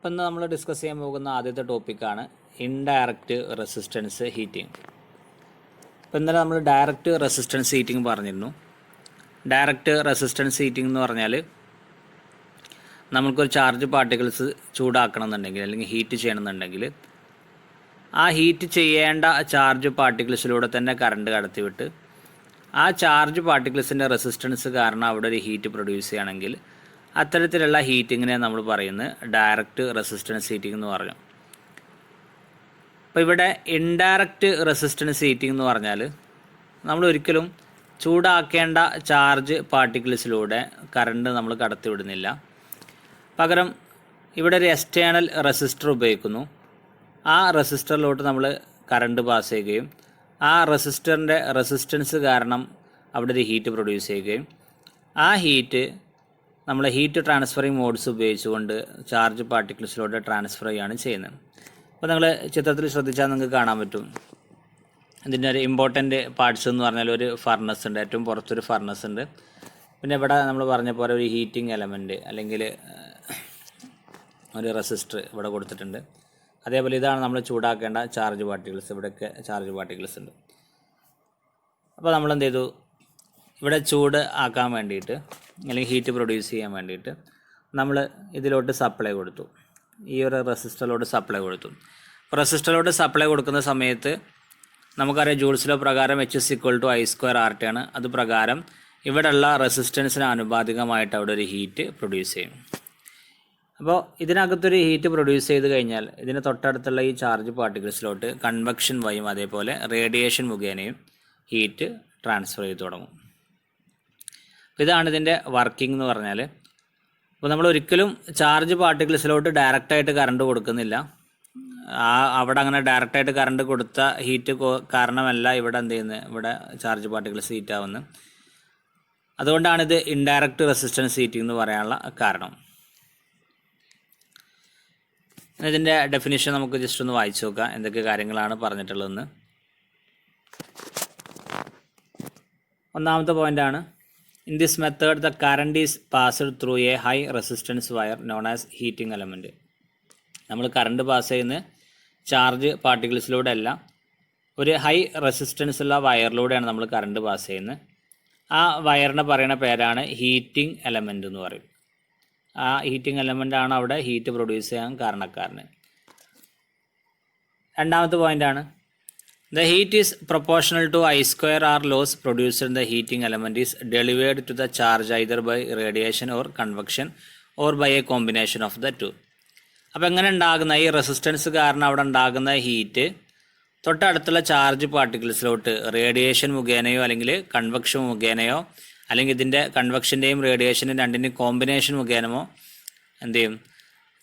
അപ്പം ഇന്ന് നമ്മൾ ഡിസ്കസ് ചെയ്യാൻ പോകുന്ന ആദ്യത്തെ ടോപ്പിക്കാണ് ഇൻഡയറക്റ്റ് റെസിസ്റ്റൻസ് ഹീറ്റിംഗ്. അപ്പോൾ ഇന്നലെ നമ്മൾ ഡയറക്റ്റ് റെസിസ്റ്റൻസ് ഹീറ്റിംഗ് പറഞ്ഞിരുന്നു. ഡയറക്റ്റ് റെസിസ്റ്റൻസ് ഹീറ്റിംഗ് എന്ന് പറഞ്ഞാൽ നമുക്കൊരു ചാർജ് പാർട്ടിക്കിൾസ് ചൂടാക്കണം എന്നുണ്ടെങ്കിൽ അല്ലെങ്കിൽ ഹീറ്റ് ചെയ്യണമെന്നുണ്ടെങ്കിൽ ആ ഹീറ്റ് ചെയ്യേണ്ട ചാർജ് പാർട്ടിക്കിൾസിലൂടെ തന്നെ കറണ്ട് കടത്തിവിട്ട് ആ ചാർജ് പാർട്ടിക്കിൾസിൻ്റെ റെസിസ്റ്റൻസ് കാരണം അവിടെ ഒരു ഹീറ്റ് പ്രൊഡ്യൂസ് ചെയ്യുകയാണെങ്കിൽ അത്തരത്തിലുള്ള ഹീറ്റിങ്ങിനെ നമ്മൾ പറയുന്നത് ഡയറക്റ്റ് റെസിസ്റ്റൻസ് ഹീറ്റിംഗ് എന്ന് പറഞ്ഞു. അപ്പോൾ ഇവിടെ ഇൻഡയറക്റ്റ് റെസിസ്റ്റൻസ് ഹീറ്റിംഗ് എന്ന് പറഞ്ഞാൽ നമ്മൾ ഒരിക്കലും ചൂടാക്കേണ്ട ചാർജ് പാർട്ടിക്കിൾസിലൂടെ കറണ്ട് നമ്മൾ കടത്തിവിടുന്നില്ല. പകരം ഇവിടെ ഒരു എക്സ്റ്റേണൽ റെസിസ്റ്റർ ഉപയോഗിക്കുന്നു. ആ റെസിസ്റ്ററിലോട്ട് നമ്മൾ കറണ്ട് പാസ് ചെയ്യുകയും ആ റെസിസ്റ്ററിൻ്റെ റെസിസ്റ്റൻസ് കാരണം അവിടെ ഒരു ഹീറ്റ് പ്രൊഡ്യൂസ് ചെയ്യുകയും ആ ഹീറ്റ് നമ്മൾ ഹീറ്റ് ട്രാൻസ്ഫറിങ് മോഡ്സ് ഉപയോഗിച്ചുകൊണ്ട് ചാർജ് പാർട്ടിക്കിൾസിലോട്ട് ട്രാൻസ്ഫർ ചെയ്യുകയാണ് ചെയ്യുന്നത്. അപ്പോൾ നിങ്ങൾ ചിത്രത്തിൽ ശ്രദ്ധിച്ചാൽ നിങ്ങൾക്ക് കാണാൻ പറ്റും. ഇതിൻ്റെ ഒരു ഇമ്പോർട്ടൻ്റ് പാർട്സ് എന്ന് പറഞ്ഞാൽ ഒരു ഫർണസ് ഉണ്ട്, ഏറ്റവും പുറത്തൊരു ഫർണസ് ഉണ്ട്. പിന്നെ ഇവിടെ നമ്മൾ പറഞ്ഞ പോലെ ഒരു ഹീറ്റിംഗ് എലമെൻറ്റ് അല്ലെങ്കിൽ ഒരു റെസിസ്റ്റർ ഇവിടെ കൊടുത്തിട്ടുണ്ട്. അതേപോലെ ഇതാണ് നമ്മൾ ചൂടാക്കേണ്ട ചാർജ് പാർട്ടിക്കിൾസ്. ഇവിടെയൊക്കെ ചാർജ് പാർട്ടിക്കിൾസ് ഉണ്ട്. അപ്പോൾ നമ്മൾ എന്ത് ചെയ്തു, ഇവിടെ ചൂട് ആക്കാൻ വേണ്ടിയിട്ട് അല്ലെങ്കിൽ ഹീറ്റ് പ്രൊഡ്യൂസ് ചെയ്യാൻ വേണ്ടിയിട്ട് നമ്മൾ ഇതിലോട്ട് സപ്ലൈ കൊടുത്തു. ഈ ഒരു റെസിസ്റ്ററിലോട്ട് സപ്ലൈ കൊടുത്തു. റെസിസ്റ്ററിലോട്ട് സപ്ലൈ കൊടുക്കുന്ന സമയത്ത് നമുക്കറിയാം ജൂൾസ് ലോ പ്രകാരം H=I²RT ആണ്. അത് പ്രകാരം ഇവിടെയുള്ള റെസിസ്റ്റൻസിന് ആനുപാതികമായിട്ട് അവിടെ ഒരു ഹീറ്റ് പ്രൊഡ്യൂസ് ചെയ്യും. അപ്പോൾ ഇതിനകത്തൊരു ഹീറ്റ് പ്രൊഡ്യൂസ് ചെയ്ത് കഴിഞ്ഞാൽ ഇതിന് തൊട്ടടുത്തുള്ള ഈ ചാർജ് പാർട്ടിക്കിൾസിലോട്ട് കൺവെക്ഷൻ വഴിയും അതേപോലെ റേഡിയേഷൻ മുഖേനയും ഹീറ്റ് ട്രാൻസ്ഫർ ചെയ്ത് തുടങ്ങും. ഇതാണ് ഇതിൻ്റെ വർക്കിംഗ് എന്ന് പറഞ്ഞാൽ. അപ്പോൾ നമ്മൾ ഒരിക്കലും ചാർജ് പാർട്ടിക്കിൾസിലോട്ട് ഡയറക്റ്റായിട്ട് കറണ്ട് കൊടുക്കുന്നില്ല. അവിടെ അങ്ങനെ ഡയറക്റ്റായിട്ട് കറണ്ട് കൊടുത്ത ഹീറ്റ് കാരണമല്ല ഇവിടെ എന്ത് ചെയ്യുന്നത്, ഇവിടെ ചാർജ് പാർട്ടിക്കിൾസ് ഹീറ്റ് ആവുന്നത്. അതുകൊണ്ടാണിത് ഇൻഡയറക്റ്റ് റെസിസ്റ്റൻസ് ഹീറ്റിംഗ് എന്ന് പറയാനുള്ള കാരണം. ഇതിൻ്റെ ഡെഫിനിഷൻ നമുക്ക് ജസ്റ്റ് ഒന്ന് വായിച്ചു നോക്കാം, എന്തൊക്കെ കാര്യങ്ങളാണ് പറഞ്ഞിട്ടുള്ളതെന്ന്. ഒന്നാമത്തെ പോയിൻ്റാണ്, in this method the current is passed through A high resistance wire known as heating element. നമ്മൾ കറണ്ട് പാസ് ചെയ്യുന്ന ചാർജ് പാർട്ടിക്കിൾസിലൂടെ അല്ല, ഒരു ഹൈ റെസിസ്റ്റൻസ് ഉള്ള വയറിലൂടെയാണ് നമ്മൾ കറണ്ട് പാസ് ചെയ്യുന്നത്. ആ വയറിനെ പറയുന്ന പേരാണ് ഹീറ്റിംഗ് എലമെൻറ്റ് എന്ന് പറയും. ആ ഹീറ്റിംഗ് എലമെൻ്റാണ് അവിടെ ഹീറ്റ് പ്രൊഡ്യൂസ് ചെയ്യാൻ കാരണക്കാരന്. രണ്ടാമത്തെ പോയിൻ്റാണ്, the heat is proportional to I²R loss produced in the heating element is delivered to the charge either by radiation or convection or by a combination of the two. അപ്പോൾ എങ്ങനെ ഉണ്ടാകുന്ന ഈ resistance കാരണം അവിടെ ഉണ്ടാകുന്ന ഹീറ്റ് തൊട്ടടുത്തുള്ള charge പാർട്ടിക്കിൾസിലോട്ട് radiation മുഖേനയോ അല്ലെങ്കിൽ convection മുഖേനയോ അല്ലെങ്കിൽ ഇതിൻ്റെ കൺവെക്ഷൻ്റെയും റേഡിയേഷൻ്റെയും രണ്ടിൻ്റെയും കോമ്പിനേഷൻ മുഖേനമോ എന്ത് ചെയ്യും,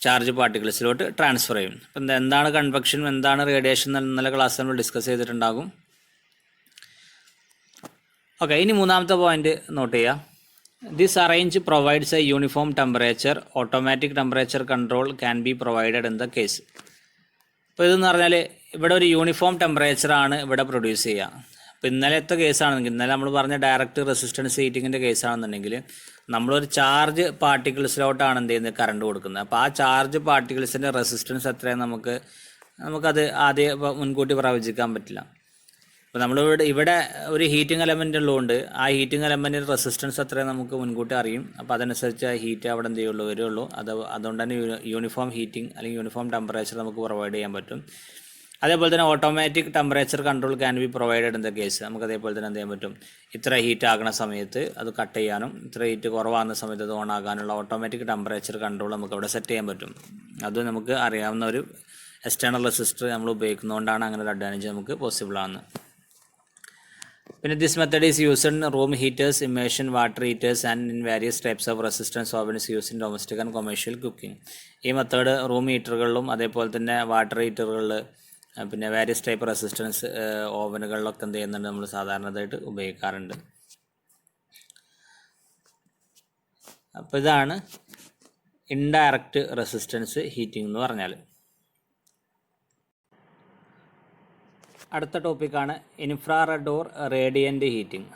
ചാർജ് പാർട്ടിക്കിൾസിലോട്ട് ട്രാൻസ്ഫർ ചെയ്യും. അപ്പം എന്താണ് കൺവെക്ഷൻ, എന്താണ് റേഡിയേഷൻ എന്നുള്ള ക്ലാസ് നമ്മൾ ഡിസ്കസ് ചെയ്തിട്ടുണ്ടാകും. ഓക്കെ, ഇനി മൂന്നാമത്തെ പോയിന്റ് നോട്ട് ചെയ്യുക. This arrange provides A uniform temperature. Automatic temperature control can be provided in the case. അപ്പോൾ ഇതെന്ന് പറഞ്ഞാൽ ഇവിടെ ഒരു യൂണിഫോം ടെമ്പറേച്ചറാണ് ഇവിടെ പ്രൊഡ്യൂസ് ചെയ്യുക. അപ്പോൾ ഇന്നലത്തെ കേസാണെന്നെങ്കിൽ, ഇന്നലെ നമ്മൾ പറഞ്ഞ ഡയറക്റ്റ് റെസിസ്റ്റൻസ് ഹീറ്റിങ്ങിൻ്റെ കേസാണെന്നുണ്ടെങ്കിൽ നമ്മളൊരു ചാർജ് പാർട്ടിക്കിൾസിലോട്ടാണ് എന്ത് ചെയ്യുന്നത്, കറണ്ട് കൊടുക്കുന്നത്. അപ്പോൾ ആ ചാർജ് പാർട്ടിക്കിൾസിൻ്റെ റെസിസ്റ്റൻസ് എത്രയും നമുക്കത് ആദ്യം മുൻകൂട്ടി പ്രവചിക്കാൻ പറ്റില്ല. അപ്പോൾ ഇവിടെ ഒരു ഹീറ്റിംഗ് എലമെൻ്റ് ഉള്ളതുകൊണ്ട് ആ ഹീറ്റിംഗ് എലമെൻറ്റിൻ്റെ റെസിസ്റ്റൻസ് എത്രയും നമുക്ക് മുൻകൂട്ടി അറിയും. അപ്പോൾ അതനുസരിച്ച് ആ ഹീറ്റ് അവിടെ എന്ത് വരുള്ളൂ. അതുകൊണ്ട് തന്നെ യൂണിഫോം ഹീറ്റിംഗ് അല്ലെങ്കിൽ യൂണിഫോം ടെമ്പറേച്ചർ നമുക്ക് പ്രൊവൈഡ് ചെയ്യാൻ പറ്റും. അതേപോലെ തന്നെ automatic temperature control can be provided in the case. നമുക്ക് അതേപോലെ തന്നെ എന്ത് ചെയ്യാൻ പറ്റും, ഇത്ര ഹീറ്റ് ആകുന്ന സമയത്ത് അത് കട്ട് ചെയ്യാനും ഇത്ര ഹീറ്റ് കുറവാകുന്ന സമയത്ത് അത് ഓൺ ആകാനുള്ള ഓട്ടോമാറ്റിക് ടെമ്പറേച്ചർ കൺട്രോൾ നമുക്ക് അവിടെ സെറ്റ് ചെയ്യാൻ പറ്റും. അത് നമുക്ക് അറിയാവുന്ന ഒരു എക്സ്റ്റേണൽ റെസിസ്റ്റർ നമ്മൾ ഉപയോഗിക്കുന്നതുകൊണ്ടാണ് അങ്ങനെ ഒരു അഡ്വാൻറ്റേജ് നമുക്ക് പോസിബിൾ ആകുന്നത്. പിന്നെ this method is used in room heaters, ഇമേഷൻ water heaters and in various types of resistance Owens use in domestic and commercial cooking. ഈ മെത്തേഡ് റൂം ഹീറ്ററുകളിലും അതേപോലെ തന്നെ വാട്ടർ ഹീറ്ററുകളിൽ പിന്നെ വേരിയസ് ടൈപ്പ് റെസിസ്റ്റൻസ് ഓവനുകളിലൊക്കെ എന്ത് ചെയ്യുന്നുണ്ട്, നമ്മൾ സാധാരണയായിട്ട് ഉപയോഗിക്കാറുണ്ട്. അപ്പോൾ ഇതാണ് ഇൻഡയറക്റ്റ് റെസിസ്റ്റൻസ് ഹീറ്റിംഗ് എന്ന് പറഞ്ഞാൽ. അടുത്ത ടോപ്പിക്കാണ് infrared or radiant heating.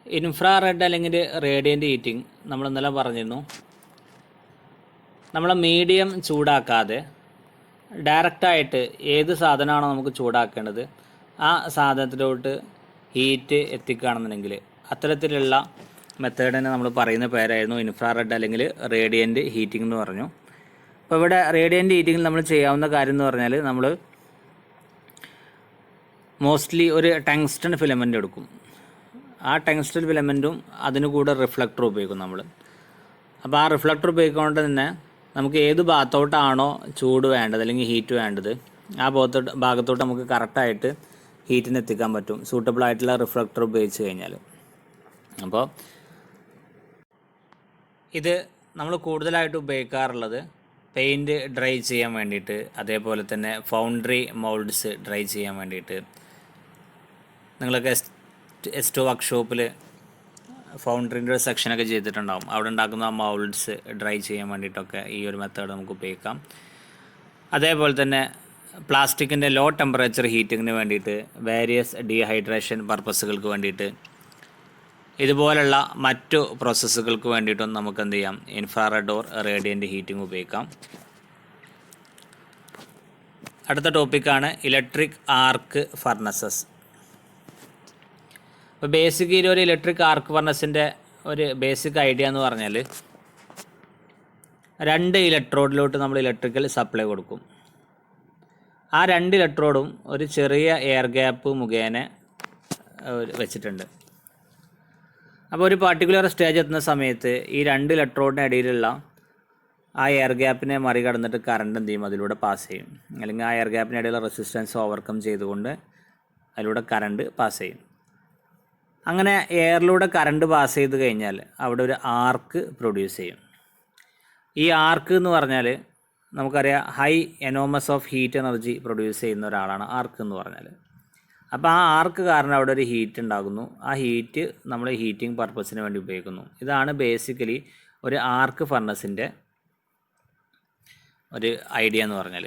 Infrared അല്ലെങ്കിൽ റേഡിയൻ്റ് ഹീറ്റിംഗ് നമ്മൾ ഇന്നലെ പറഞ്ഞിരുന്നു. നമ്മളെ മീഡിയം ചൂടാക്കാതെ ഡയറക്റ്റായിട്ട് ഏത് സാധനമാണോ നമുക്ക് ചൂടാക്കേണ്ടത് ആ സാധനത്തിലോട്ട് ഹീറ്റ് എത്തിക്കുകയാണെന്നുണ്ടെങ്കിൽ അത്തരത്തിലുള്ള മെത്തേഡിനെ നമ്മൾ പറയുന്ന പേരായിരുന്നു ഇൻഫ്രാറെഡ് അല്ലെങ്കിൽ റേഡിയൻറ്റ് ഹീറ്റിംഗ് എന്ന് പറഞ്ഞു. അപ്പോൾ ഇവിടെ റേഡിയൻറ്റ് ഹീറ്റിങ്ങിൽ നമ്മൾ ചെയ്യാവുന്ന കാര്യം എന്ന് പറഞ്ഞാൽ നമ്മൾ മോസ്റ്റ്ലി ഒരു ടങ്സ്റ്റൺ ഫിലമെൻ്റ് എടുക്കും. ആ ടങ്സ്റ്റൺ ഫിലമെൻറ്റും അതിന് കൂടെ റിഫ്ലക്ടർ ഉപയോഗിക്കും നമ്മൾ. അപ്പോൾ ആ റിഫ്ലക്ടർ ഉപയോഗിച്ചുകൊണ്ട് തന്നെ നമുക്ക് ഏത് ഭാഗത്തോട്ടാണോ ചൂട് വേണ്ടത് അല്ലെങ്കിൽ ഹീറ്റ് വേണ്ടത് ആ ഭാഗത്തോട്ട് നമുക്ക് കറക്റ്റായിട്ട് ഹീറ്റിന് എത്തിക്കാൻ പറ്റും സൂട്ടബിൾ ആയിട്ടുള്ള റിഫ്ലക്ടർ ഉപയോഗിച്ച് കഴിഞ്ഞാൽ. അപ്പോൾ ഇത് നമ്മൾ കൂടുതലായിട്ട് ഉപയോഗിക്കാറുള്ളത് പെയിൻറ്റ് ഡ്രൈ ചെയ്യാൻ വേണ്ടിയിട്ട്, അതേപോലെ തന്നെ ഫൗണ്ടറി മൗൾഡ്സ് ഡ്രൈ ചെയ്യാൻ വേണ്ടിയിട്ട്. നിങ്ങളൊക്കെ എസ്റ്റോ വർക്ക്ഷോപ്പിൽ ഫൗണ്ടറിൻ്റെ ഒരു സെക്ഷനൊക്കെ ചെയ്തിട്ടുണ്ടാകും. അവിടെ ഉണ്ടാക്കുന്ന മൗൾഡ്സ് ഡ്രൈ ചെയ്യാൻ വേണ്ടിയിട്ടൊക്കെ ഈ ഒരു മെത്തേഡ് നമുക്ക് ഉപയോഗിക്കാം. അതേപോലെ തന്നെ പ്ലാസ്റ്റിക്കിൻ്റെ ലോ ടെമ്പറേച്ചർ ഹീറ്റിങ്ങിന് വേണ്ടിയിട്ട്, വേരിയസ് ഡീഹൈഡ്രേഷൻ പർപ്പസുകൾക്ക് വേണ്ടിയിട്ട്, ഇതുപോലുള്ള മറ്റു പ്രോസസ്സുകൾക്ക് വേണ്ടിയിട്ടും നമുക്ക് എന്ത് ചെയ്യാം, ഇൻഫ്രാറെഡ് ഓർ റേഡിയൻറ്റ് ഹീറ്റിംഗ് ഉപയോഗിക്കാം. അടുത്ത ടോപ്പിക്കാണ് ഇലക്ട്രിക് ആർക്ക് ഫർണസസ്. അപ്പോൾ ബേസിക്കലി ഒരു ഇലക്ട്രിക് ആർക്ക് ഫർണസിൻ്റെ ഒരു ബേസിക് ഐഡിയ എന്ന് പറഞ്ഞാൽ 2 ഇലക്ട്രോഡിലോട്ട് നമ്മൾ ഇലക്ട്രിക്കൽ സപ്ലൈ കൊടുക്കും. ആ 2 ഇലക്ട്രോഡും ഒരു ചെറിയ എയർ ഗ്യാപ്പ് മുഖേന വെച്ചിട്ടുണ്ട്. അപ്പോൾ ഒരു പർട്ടിക്കുലർ സ്റ്റേജ് എത്തുന്ന സമയത്ത് ഈ 2 ഇലക്ട്രോഡിന് ഇടയിലുള്ള ആ എയർ ഗ്യാപ്പിനെ മറികടന്നിട്ട് കറണ്ട് എന്ത് ചെയ്യും, അതിലൂടെ പാസ് ചെയ്യും. അല്ലെങ്കിൽ ആ എയർ ഗ്യാപ്പിനിടയിലുള്ള റെസിസ്റ്റൻസ് ഓവർകം ചെയ്തുകൊണ്ട് അതിലൂടെ കറണ്ട് പാസ് ചെയ്യും. അങ്ങനെ എയറിലൂടെ കറണ്ട് പാസ് ചെയ്ത് കഴിഞ്ഞാൽ അവിടെ ഒരു ആർക്ക് പ്രൊഡ്യൂസ് ചെയ്യും. ഈ ആർക്ക് എന്ന് പറഞ്ഞാൽ നമുക്കറിയാം high enormous of heat energy produce ചെയ്യുന്ന ഒരാളാണ് ആർക്ക് എന്ന് പറഞ്ഞാൽ. അപ്പോൾ ആ ആർക്ക് കാരണം അവിടെ ഒരു ഹീറ്റ് ഉണ്ടാകുന്നു. ആ ഹീറ്റ് നമ്മൾ ഹീറ്റിംഗ് പർപ്പസിന് വേണ്ടി ഉപയോഗിക്കുന്നു. ഇതാണ് ബേസിക്കലി ഒരു ആർക്ക് ഫർണസിൻ്റെ ഒരു ഐഡിയ എന്ന് പറഞ്ഞാൽ.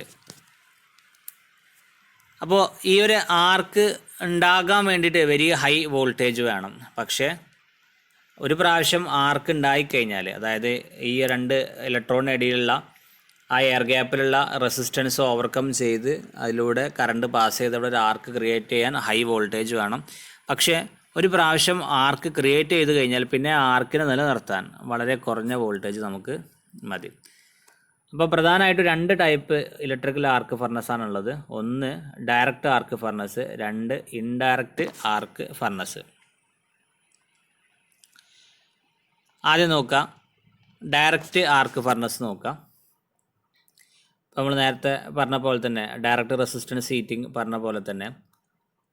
അപ്പോൾ ഈ ഒരു ആർക്ക് ഉണ്ടാകാൻ വേണ്ടിയിട്ട് വെരി ഹൈ വോൾട്ടേജ് വേണം. പക്ഷേ ഒരു പ്രാവശ്യം ആർക്ക് ഉണ്ടായിക്കഴിഞ്ഞാൽ, അതായത് ഈ 2 ഇലക്ട്രോണിനിടയിലുള്ള ആ എയർ ഗ്യാപ്പിലുള്ള റെസിസ്റ്റൻസ് ഓവർകം ചെയ്ത് അതിലൂടെ കറണ്ട് പാസ് ചെയ്ത് അവിടെ ഒരു ആർക്ക് ക്രിയേറ്റ് ചെയ്യാൻ ഹൈ വോൾട്ടേജ് വേണം. പക്ഷേ ഒരു പ്രാവശ്യം ആർക്ക് ക്രിയേറ്റ് ചെയ്ത് കഴിഞ്ഞാൽ പിന്നെ ആർക്കിനെ നിലനിർത്താൻ വളരെ കുറഞ്ഞ വോൾട്ടേജ് നമുക്ക് മതി. അപ്പോൾ പ്രധാനമായിട്ടും 2 ടൈപ്പ് ഇലക്ട്രിക്കൽ ആർക്ക് ഫർണസാണുള്ളത്. ഒന്ന് ഡയറക്റ്റ് ആർക്ക് ഫർണസ്, 2 ഇൻഡയറക്റ്റ് ആർക്ക് ഫർണസ്. ആദ്യം നോക്കാം ഡയറക്റ്റ് ആർക്ക് ഫർണസ് നോക്കാം. നമ്മൾ നേരത്തെ പറഞ്ഞ പോലെ തന്നെ ഡയറക്റ്റ് റെസിസ്റ്റൻസ് ഹീറ്റിംഗ് പറഞ്ഞ പോലെ തന്നെ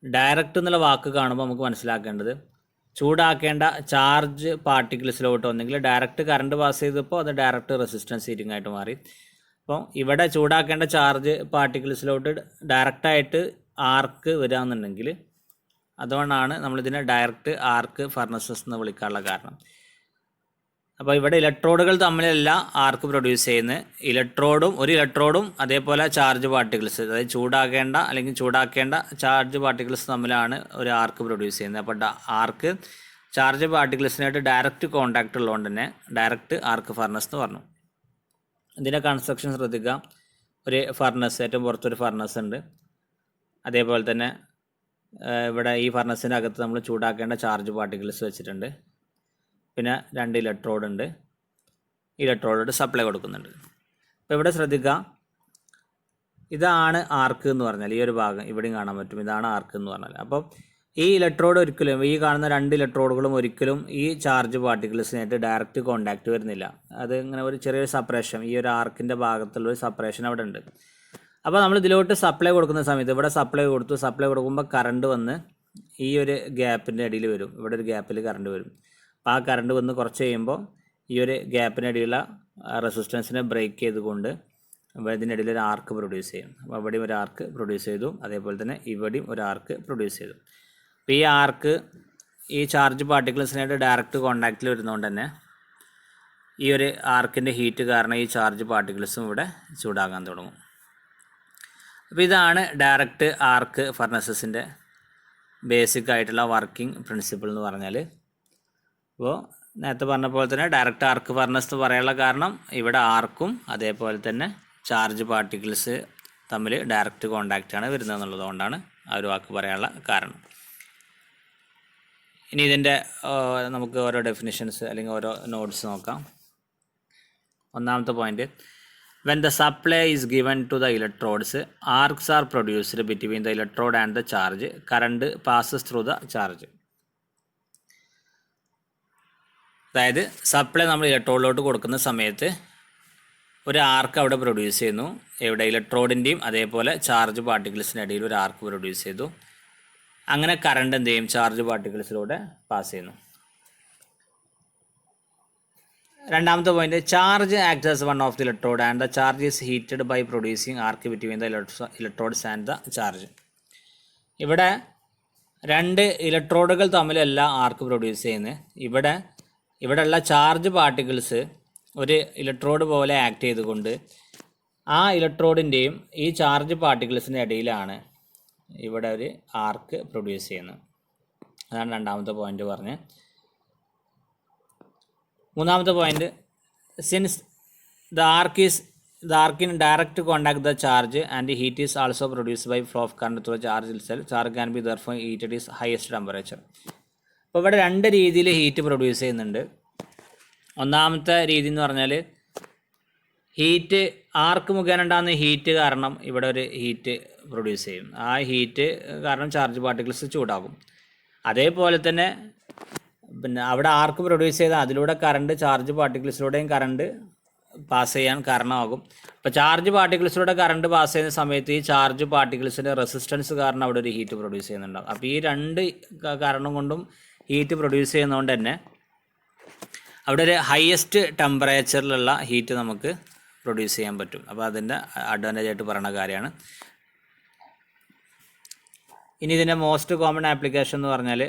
ഡയറക്റ്റ് എന്നുള്ള വാക്ക് കാണുമ്പോൾ നമുക്ക് മനസ്സിലാക്കേണ്ടത് ചൂടാക്കേണ്ട ചാർജ് പാർട്ടിക്കിൾസിലോട്ട് ഒന്നെങ്കിൽ ഡയറക്റ്റ് കറണ്ട് പാസ് ചെയ്തപ്പോൾ അത് ഡയറക്റ്റ് റെസിസ്റ്റൻസ് ഹീറ്റിംഗ് ആയിട്ട് മാറി. അപ്പോൾ ഇവിടെ ചൂടാക്കേണ്ട ചാർജ് പാർട്ടിക്കിൾസിലോട്ട് ഡയറക്റ്റായിട്ട് ആർക്ക് വരികയെന്നുണ്ടെങ്കിൽ അതുകൊണ്ടാണ് നമ്മളിതിനെ ഡയറക്റ്റ് ആർക്ക് ഫർണസസ് എന്ന് വിളിക്കാനുള്ള കാരണം. അപ്പോൾ ഇവിടെ ഇലക്ട്രോഡുകൾ തമ്മിലല്ല ആർക്ക് പ്രൊഡ്യൂസ് ചെയ്യുന്നത്, ഒരു ഇലക്ട്രോഡും അതേപോലെ ചാർജ് പാർട്ടിക്കിൾസ്, അതായത് ചൂടാക്കേണ്ട അല്ലെങ്കിൽ ചൂടാക്കേണ്ട ചാർജ് പാർട്ടിക്കിൾസ് തമ്മിലാണ് ഒരു ആർക്ക് പ്രൊഡ്യൂസ് ചെയ്യുന്നത്. അപ്പോൾ ആർക്ക് ചാർജ് പാർട്ടിക്കിൾസിനായിട്ട് ഡയറക്റ്റ് കോൺടാക്റ്റ് ഉള്ളതുകൊണ്ട് തന്നെ ഡയറക്റ്റ് ആർക്ക് ഫർണസ് എന്ന് പറഞ്ഞു. ഇതിൻ്റെ കൺസ്ട്രക്ഷൻ ശ്രദ്ധിക്കുക. ഒരു ഫർണസ്, ഏറ്റവും പുറത്തൊരു ഫർണസ് ഉണ്ട്. അതേപോലെ തന്നെ ഇവിടെ ഈ ഫർണസിൻ്റെ അകത്ത് നമ്മൾ ചൂടാക്കേണ്ട ചാർജ് പാർട്ടിക്കിൾസ് വെച്ചിട്ടുണ്ട്. പിന്നെ 2 ഇലക്ട്രോഡ് ഉണ്ട്. ഇലക്ട്രോഡ് സപ്ലൈ കൊടുക്കുന്നുണ്ട്. അപ്പോൾ ഇവിടെ ശ്രദ്ധിക്കുക, ഇതാണ് ആർക്ക് എന്ന് പറഞ്ഞാൽ ഈ ഒരു ഭാഗം ഇവിടെയും കാണാൻ പറ്റും. ഇതാണ് ആർക്ക് എന്ന് പറഞ്ഞാൽ. അപ്പോൾ ഈ ഇലക്ട്രോഡ് ഒരിക്കലും, ഈ കാണുന്ന 2 ഇലക്ട്രോഡുകളും ഒരിക്കലും ഈ ചാർജ് പാർട്ടിക്കിൾസിനായിട്ട് ഡയറക്റ്റ് കോൺടാക്റ്റ് വരുന്നില്ല. അത് ഇങ്ങനെ ഒരു ചെറിയൊരു സെപ്പറേഷൻ, ഈ ഒരു ആർക്കിൻ്റെ ഭാഗത്തുള്ളൊരു സെപ്പറേഷൻ അവിടെ ഉണ്ട്. അപ്പോൾ നമ്മൾ ഇതിലോട്ട് സപ്ലൈ കൊടുക്കുന്ന സമയത്ത് ഇവിടെ സപ്ലൈ കൊടുക്കുമ്പോൾ കറണ്ട് വന്ന് ഈ ഒരു ഗ്യാപ്പിൻ്റെ ഇടയിൽ വരും. ഇവിടെ ഒരു ഗ്യാപ്പിൽ കറണ്ട് വരും. അപ്പോൾ ആ കറണ്ട് വന്ന് കുറച്ച് കഴിയുമ്പോൾ ഈ ഒരു ഗ്യാപ്പിനിടയിലുള്ള റെസിസ്റ്റൻസിനെ ബ്രേക്ക് ചെയ്തുകൊണ്ട് ഇതിനിടയിൽ ഒരു ആർക്ക് പ്രൊഡ്യൂസ് ചെയ്യും. അപ്പോൾ ഇവിടെയും ഒരു ആർക്ക് പ്രൊഡ്യൂസ് ചെയ്തു, അതേപോലെ തന്നെ ഇവിടെയും ഒരു ആർക്ക് പ്രൊഡ്യൂസ് ചെയ്തു. അപ്പോൾ ഈ ആർക്ക് ഈ ചാർജ് പാർട്ടിക്കിൾസിനായിട്ട് ഡയറക്റ്റ് കോൺടാക്റ്റിൽ വരുന്നതുകൊണ്ട് തന്നെ ഈ ഒരു ആർക്കിൻ്റെ ഹീറ്റ് കാരണം ഈ ചാർജ് പാർട്ടിക്കിൾസും ഇവിടെ ചൂടാകാൻ തുടങ്ങും. അപ്പോൾ ഇതാണ് ഡയറക്റ്റ് ആർക്ക് ഫർണസസിൻ്റെ ബേസിക് ആയിട്ടുള്ള വർക്കിംഗ് പ്രിൻസിപ്പിൾ എന്ന് പറഞ്ഞാൽ. അപ്പോൾ നേരത്തെ പറഞ്ഞ പോലെ തന്നെ ഡയറക്റ്റ് ആർക്ക് ഫർണസ് എന്ന് പറയാനുള്ള കാരണം ഇവിടെ ആർക്കും അതേപോലെ തന്നെ ചാർജ് പാർട്ടിക്കിൾസ് തമ്മിൽ ഡയറക്റ്റ് കോണ്ടാക്റ്റാണ് വരുന്നത് എന്നുള്ളതുകൊണ്ടാണ് ആ ഒരു വാക്ക് പറയാനുള്ള കാരണം. ഇനി ഇതിൻ്റെ നമുക്ക് ഓരോ ഡെഫിനിഷൻസ് അല്ലെങ്കിൽ ഓരോ നോട്ട്സ് നോക്കാം. ഒന്നാമത്തെ point, when the supply is given to the electrodes, arcs are produced between the electrode and the charge. Current passes through the charge. അതായത് സപ്ലൈ നമ്മൾ ഇലക്ട്രോഡിലോട്ട് കൊടുക്കുന്ന സമയത്ത് ഒരു ആർക്ക് അവിടെ പ്രൊഡ്യൂസ് ചെയ്യുന്നു. ഇവിടെ ഇലക്ട്രോഡിൻ്റെയും അതേപോലെ ചാർജ് പാർട്ടിക്കിൾസിൻ്റെ ഇടയിൽ ഒരു ആർക്ക് പ്രൊഡ്യൂസ് ചെയ്തു. അങ്ങനെ കറണ്ട് എന്ത് ചെയ്യും? ചാർജ് പാർട്ടിക്കിൾസിലൂടെ പാസ് ചെയ്യുന്നു. രണ്ടാമത്തെ point, charge acts as one of the electrode and the charge is heated by producing arc between the electrodes and the charge. ഇവിടെ രണ്ട് ഇലക്ട്രോഡുകൾ തമ്മിലല്ല ആർക്ക് പ്രൊഡ്യൂസ് ചെയ്യുന്നത്. ഇവിടെയുള്ള ചാർജ് പാർട്ടിക്കിൾസ് ഒരു ഇലക്ട്രോഡ് പോലെ ആക്ട് ചെയ്തുകൊണ്ട് ആ ഇലക്ട്രോഡിൻ്റെയും ഈ ചാർജ് പാർട്ടിക്കിൾസിൻ്റെ ഇടയിലാണ് ഇവിടെ ഒരു ആർക്ക് പ്രൊഡ്യൂസ് ചെയ്യുന്നത്. അതാണ് രണ്ടാമത്തെ പോയിന്റ് പറഞ്ഞ്. മൂന്നാമത്തെ point, since the arc in direct contact the charge and heat is also produced by flow of current through charge itself, charge can be therefore heated is highest temperature. അപ്പോൾ ഇവിടെ രണ്ട് രീതിയിൽ heat produce ചെയ്യുന്നുണ്ട്. ഒന്നാമത്തെ രീതി എന്ന് പറഞ്ഞാൽ heat ആർക്ക് മുഖേന ഉണ്ടാകുന്ന ഹീറ്റ് കാരണം ഇവിടെ ഒരു ഹീറ്റ് പ്രൊഡ്യൂസ് ചെയ്യും. ആ ഹീറ്റ് കാരണം ചാർജ് പാർട്ടിക്കിൾസ് ചൂടാകും. അതേപോലെ തന്നെ പിന്നെ അവിടെ ആർക്ക് പ്രൊഡ്യൂസ് ചെയ്താൽ അതിലൂടെ കറണ്ട് ചാർജ് പാർട്ടിക്കിൾസിലൂടെയും കറണ്ട് പാസ് ചെയ്യാൻ കാരണമാകും. അപ്പോൾ ചാർജ് പാർട്ടിക്കിൾസിലൂടെ കറണ്ട് പാസ് ചെയ്യുന്ന സമയത്ത് ഈ ചാർജ് പാർട്ടിക്കിൾസിൻ്റെ റെസിസ്റ്റൻസ് കാരണം അവിടെ ഒരു ഹീറ്റ് പ്രൊഡ്യൂസ് ചെയ്യുന്നുണ്ടാകും. അപ്പോൾ ഈ രണ്ട് കാരണം കൊണ്ടും ഹീറ്റ് പ്രൊഡ്യൂസ് ചെയ്യുന്നതുകൊണ്ട് തന്നെ അവിടെ ഒരു ഹയസ്റ്റ് ടെമ്പറേച്ചറിലുള്ള ഹീറ്റ് നമുക്ക് പ്രൊഡ്യൂസ് ചെയ്യാൻ പറ്റും. അപ്പോൾ അതിൻ്റെ അഡ്വാൻറ്റേജ് ആയിട്ട് പറയുന്ന കാര്യമാണ്. ഇനി ഇതിൻ്റെ മോസ്റ്റ് കോമൺ ആപ്ലിക്കേഷൻ എന്ന് പറഞ്ഞാൽ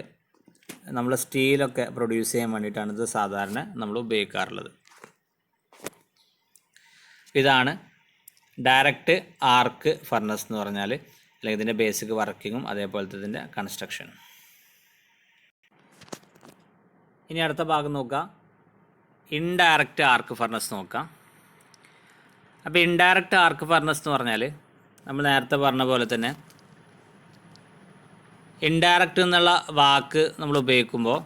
നമ്മൾ സ്റ്റീലൊക്കെ പ്രൊഡ്യൂസ് ചെയ്യാൻ വേണ്ടിയിട്ടാണ് ഇത് സാധാരണ നമ്മൾ ഉപയോഗിക്കാറുള്ളത്. ഇതാണ് ഡയറക്റ്റ് ആർക്ക് ഫർണസ് എന്ന് പറഞ്ഞാൽ, അല്ലെങ്കിൽ ഇതിൻ്റെ ബേസിക് വർക്കിങ്ങും അതേപോലത്തെ ഇതിൻ്റെ കൺസ്ട്രക്ഷനും. ഇനി അടുത്ത ഭാഗം നോക്കാം, ഇൻഡയറക്റ്റ് ആർക്ക് ഫർണസ് നോക്കാം. അപ്പോൾ ഇൻഡയറക്റ്റ് ആർക്ക് ഫർണസ് എന്ന് പറഞ്ഞാൽ നമ്മൾ നേരത്തെ പറഞ്ഞ പോലെ തന്നെ ഇൻഡയറക്റ്റ് എന്നുള്ള വാക്ക് നമ്മൾ ഉപയോഗിക്കുമ്പോൾ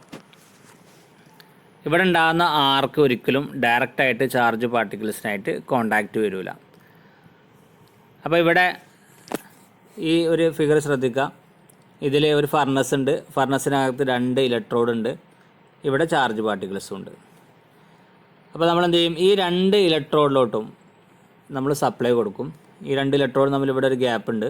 ഇവിടെ ഉണ്ടാകുന്ന ആർക്ക് ഒരിക്കലും ഡയറക്റ്റായിട്ട് ചാർജ് പാർട്ടിക്കിൾസിനായിട്ട് കോണ്ടാക്റ്റ് വരില്ല. അപ്പോൾ ഇവിടെ ഈ ഒരു ഫിഗർ ശ്രദ്ധിക്കുക. ഇതിൽ ഒരു ഫർണസ് ഉണ്ട്, ഫർണസിനകത്ത് രണ്ട് ഇലക്ട്രോഡ് ഉണ്ട്, ഇവിടെ ചാർജ് പാർട്ടിക്കിൾസും ഉണ്ട്. അപ്പോൾ നമ്മൾ എന്ത് ചെയ്യും? ഈ രണ്ട് ഇലക്ട്രോഡിലോട്ടും നമ്മൾ സപ്ലൈ കൊടുക്കും. ഈ രണ്ട് ഇലക്ട്രോഡ് തമ്മിൽ ഇവിടെ ഒരു ഗ്യാപ്പ് ഉണ്ട്.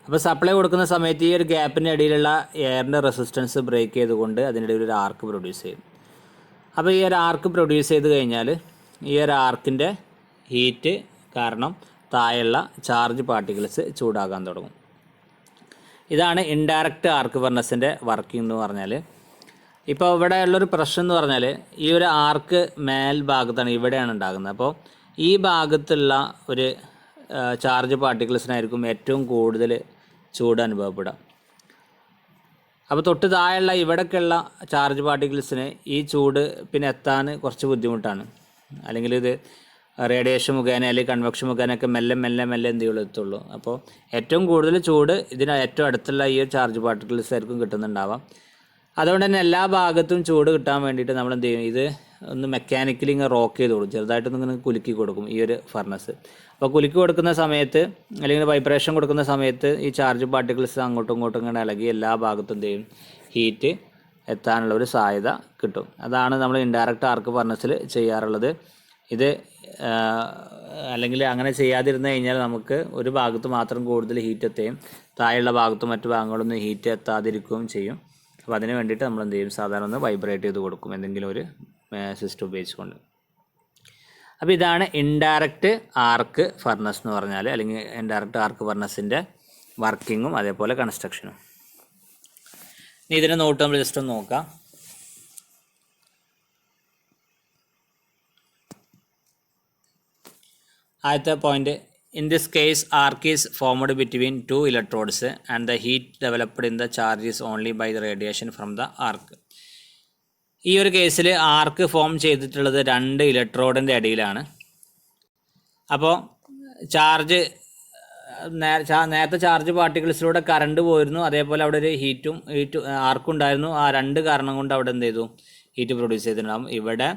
അപ്പോൾ സപ്ലൈ കൊടുക്കുന്ന സമയത്ത് ഈ ഒരു ഗ്യാപ്പിൻ്റെ ഇടയിലുള്ള എയറിൻ്റെ റെസിസ്റ്റൻസ് ബ്രേക്ക് ചെയ്തുകൊണ്ട് അതിനിടയിൽ ഒരു ആർക്ക് പ്രൊഡ്യൂസ് ചെയ്യും. അപ്പോൾ ഈ ഒരു ആർക്ക് പ്രൊഡ്യൂസ് ചെയ്ത് കഴിഞ്ഞാൽ ഈ ഒരു ആർക്കിൻ്റെ ഹീറ്റ് കാരണം താഴെയുള്ള ചാർജ് പാർട്ടിക്കിൾസ് ചൂടാകാൻ തുടങ്ങും. ഇതാണ് ഇൻഡയറക്റ്റ് ആർക്ക് ഫർണസിൻ്റെ വർക്കിംഗ് എന്ന് പറഞ്ഞാൽ. ഇപ്പോൾ ഇവിടെ ഉള്ളൊരു പ്രശ്നം എന്ന് പറഞ്ഞാൽ ഈ ഒരു ആർക്ക് മേൽഭാഗത്താണ്, ഇവിടെയാണ് ഉണ്ടാകുന്നത്. അപ്പോൾ ഈ ഭാഗത്തുള്ള ഒരു ചാർജ് പാർട്ടിക്കിൾസിനായിരിക്കും ഏറ്റവും കൂടുതൽ ചൂട് അനുഭവപ്പെടുക. അപ്പോൾ തൊട്ട് താഴെയുള്ള ഇവിടേക്കുള്ള ചാർജ് പാർട്ടിക്കിൾസിന് ഈ ചൂട് പിന്നെ എത്താൻ കുറച്ച് ബുദ്ധിമുട്ടാണ്. അല്ലെങ്കിൽ ഇത് റേഡിയേഷൻ മുഖേന അല്ലെങ്കിൽ കൺവെക്ഷൻ മുഖേനയൊക്കെ മെല്ലെ എന്ത് ചെയ്യുള്ളൂ എത്തുള്ളൂ. അപ്പോൾ ഏറ്റവും കൂടുതൽ ചൂട് ഇതിന് ഏറ്റവും അടുത്തുള്ള ഈ ഒരു ചാർജ് പാർട്ടിക്കിൾസ് ആയിരിക്കും കിട്ടുന്നുണ്ടാവാം. അതുകൊണ്ട് തന്നെ എല്ലാ ഭാഗത്തും ചൂട് കിട്ടാൻ വേണ്ടിയിട്ട് നമ്മൾ എന്ത് ചെയ്യും? ഇത് ഒന്ന് മെക്കാനിക്കലി ഇങ്ങനെ റോക്ക് ചെയ്ത് കൊടുക്കും, ചെറുതായിട്ടൊന്ന് ഇങ്ങനെ കുലുക്കി കൊടുക്കും ഈ ഒരു ഫർണസ്. അപ്പോൾ കുലുക്കി കൊടുക്കുന്ന സമയത്ത് അല്ലെങ്കിൽ വൈബ്രേഷൻ കൊടുക്കുന്ന സമയത്ത് ഈ ചാർജ് പാർട്ടിക്കിൾസ് അങ്ങോട്ടും ഇങ്ങോട്ടും ഇങ്ങനെ ഇളകി എല്ലാ ഭാഗത്തും എന്ത് ചെയ്യും? ഹീറ്റ് എത്താനുള്ള ഒരു സാധ്യത കിട്ടും. അതാണ് നമ്മൾ ഇൻഡയറക്റ്റ് ആർക്ക് ഫർണസിൽ ചെയ്യാറുള്ളത്. ഇത് അല്ലെങ്കിൽ അങ്ങനെ ചെയ്യാതിരുന്നു കഴിഞ്ഞാൽ നമുക്ക് ഒരു ഭാഗത്ത് മാത്രം കൂടുതൽ ഹീറ്റ് എത്തുകയും താഴെയുള്ള ഭാഗത്തും മറ്റു ഭാഗങ്ങളൊന്നും ഹീറ്റ് എത്താതിരിക്കുകയും ചെയ്യും. അപ്പോൾ അതിന് വേണ്ടിയിട്ട് നമ്മൾ എന്ത് ചെയ്യും? സാധാരണ ഒന്ന് വൈബ്രേറ്റ് ചെയ്ത് കൊടുക്കും എന്തെങ്കിലും ഒരു സിസ്റ്റം ഉപയോഗിച്ചുകൊണ്ട്. അപ്പോൾ ഇതാണ് ഇൻഡയറക്റ്റ് ആർക്ക് ഫർണസ് എന്ന് പറഞ്ഞാൽ, അല്ലെങ്കിൽ ഇൻഡയറക്റ്റ് ആർക്ക് ഫർണസിൻ്റെ വർക്കിങ്ങും അതേപോലെ കൺസ്ട്രക്ഷനും. ഇനി ഇതിൻ്റെ നോട്ട് നമ്മൾ ജസ്റ്റ് ഒന്ന് നോക്കാം. ആദ്യത്തെ point, in this case arc is formed between two electrodes and the heat developed in the charge is only by the radiation from the arc. ഈ ഒരു കേസിൽ ആർക്ക് ഫോം ചെയ്തിട്ടുള്ളത് 2 ഇലക്ട്രോഡിൻ്റെ അടിയിലാണ്. അപ്പോൾ ചാർജ് നേരത്തെ ചാർജ് പാർട്ടിക്കിൾസിലൂടെ കറണ്ട് പോയിരുന്നു, അതേപോലെ അവിടെ ഒരു ഹീറ്റ് ആർക്കും ഉണ്ടായിരുന്നു. ആ 2 കാരണം കൊണ്ട് അവിടെ എന്ത് ചെയ്തു, ഹീറ്റ് പ്രൊഡ്യൂസ് ചെയ്തിട്ടുണ്ടാകും. ഇവിടെ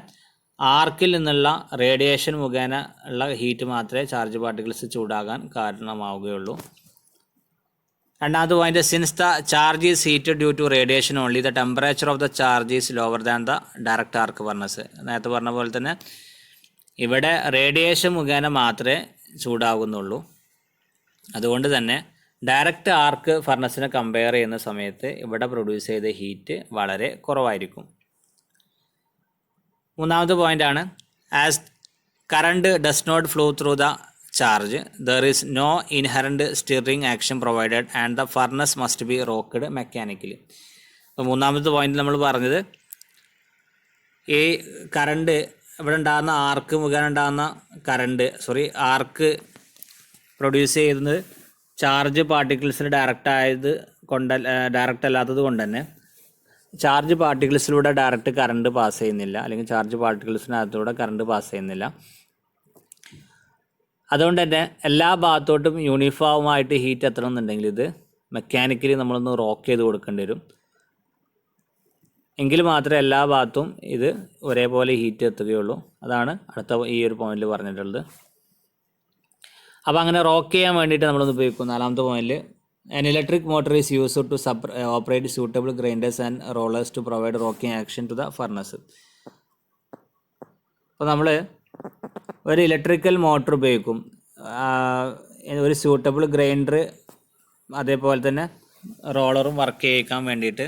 ആർക്കിൽ നിന്നുള്ള റേഡിയേഷൻ മുഖേന ഉള്ള ഹീറ്റ് മാത്രമേ ചാർജ് പാർട്ടിക്കിൾസ് ചൂടാകാൻ കാരണമാവുകയുള്ളൂ. രണ്ടാമത്തെ point, since the charge is heated due to radiation only the temperature of the charge is lower than the direct arc furnace. നേരത്തെ പറഞ്ഞ പോലെ തന്നെ ഇവിടെ റേഡിയേഷൻ മുഖേന മാത്രമേ ചൂടാകുന്നുള്ളൂ. അതുകൊണ്ട് തന്നെ ഡയറക്റ്റ് ആർക്ക് ഫർണസിനെ കമ്പയർ ചെയ്യുന്ന സമയത്ത് ഇവിടെ പ്രൊഡ്യൂസ് ചെയ്ത ഹീറ്റ് വളരെ കുറവായിരിക്കും. മൂന്നാമത്തെ പോയിൻ്റാണ്, as current does not flow through the charge there is no inherent stirring action provided and the furnace must be rocked mechanically. അപ്പോൾ മൂന്നാമത്തെ പോയിന്റ് നമ്മൾ പറഞ്ഞത്, ഈ കറണ്ട് ഇവിടെ ഉണ്ടാകുന്ന ആർക്ക് മുഖേന ഉണ്ടാകുന്ന ആർക്ക് പ്രൊഡ്യൂസ് ചെയ്യുന്നത് ചാർജ് പാർട്ടിക്കിൾസിന് ഡയറക്റ്റ് അല്ലാത്തത് കൊണ്ട് തന്നെ ചാർജ് പാർട്ടിക്കിൾസിലൂടെ ഡയറക്റ്റ് കറണ്ട് പാസ് ചെയ്യുന്നില്ല, അല്ലെങ്കിൽ ചാർജ് പാർട്ടിക്കിൾസിനകത്തൂടെ കറണ്ട് പാസ് ചെയ്യുന്നില്ല. അതുകൊണ്ട് തന്നെ എല്ലാ ഭാഗത്തോട്ടും യൂണിഫോമായിട്ട് ഹീറ്റ് എത്തണമെന്നുണ്ടെങ്കിൽ ഇത് മെക്കാനിക്കലി നമ്മളൊന്ന് റോക്ക് ചെയ്ത് കൊടുക്കേണ്ടി വരും. എങ്കിൽ മാത്രമേ എല്ലാ ഭാഗത്തും ഇത് ഒരേപോലെ ഹീറ്റ് എത്തുകയുള്ളൂ. അതാണ് അടുത്ത ഈ ഒരു പോയിന്റിൽ പറഞ്ഞിട്ടുള്ളത്. അപ്പോൾ അങ്ങനെ റോക്ക് ചെയ്യാൻ വേണ്ടിയിട്ട് നമ്മളൊന്ന് ഉപയോഗിക്കും. നാലാമത്തെ പോയിന്റിൽ, an electric motor is used to operate suitable grinders and rollers to provide rocking action to the furnace. അപ്പോൾ നമ്മൾ ഒരു ഇലക്ട്രിക്കൽ മോട്ടർ ഉപയോഗിക്കും, ഒരു സ്യൂട്ടബിൾ ഗ്രൈൻഡർ അതേപോലെ തന്നെ റോളറും വർക്ക് ചെയ്യിക്കാൻ വേണ്ടിയിട്ട്